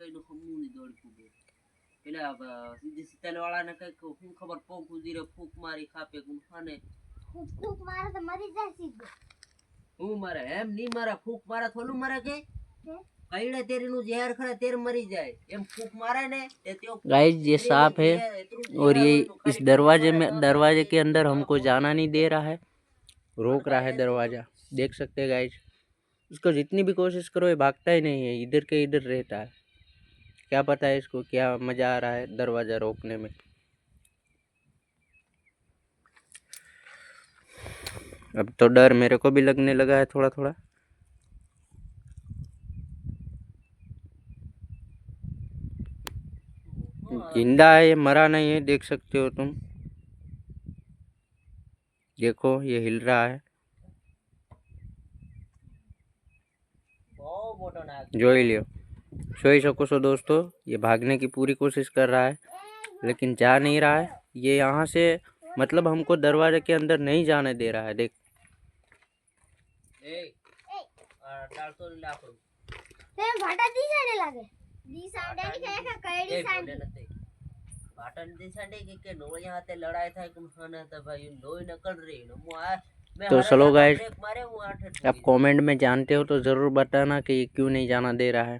કઈનું હમું ની દોડ પૂગે પેલા સીધી સિતલ વાળા ને કઈક હું ખબર પોકું દીરે ફૂક મારી ખાપે ગુંફાને ફૂક મારે તો મરી જાય સીધો હું મારે એમ ની મારા ફૂક મારા થોડું મારે કે कईड़े तेरे नु जहर खड़े तेरे मरी जाए एम फूक मारे ने गाइस ये सांप है और ये इस दरवाजे के अंदर हमको जाना नहीं दे रहा है, रोक रहा है दरवाजा। देख सकते हैं गाइस, इसको जितनी भी कोशिश करो ये भागता ही नहीं है, इधर के इधर रहता है। क्या पता है इसको क्या मजा आ रहा है दरवाजा रोकने में। अब तो डर मेरे को भी लगने लगा है थोड़ा थोड़ा। जिंदा है ये, मरा नहीं है, देख सकते हो तुम। देखो ये हिल रहा है, જોઈ લ્યો। જોઈ શકો છો दोस्तों, ये भागने की पूरी कोशिश कर रहा है लेकिन जा नहीं रहा है। ये यहाँ से मतलब हमको दरवाजे के अंदर नहीं जाने दे रहा है। देख तो चलो गाइस, आप कमेंट में जानते हो तो ज़रूर बताना कि ये क्यों नहीं जाना दे रहा है।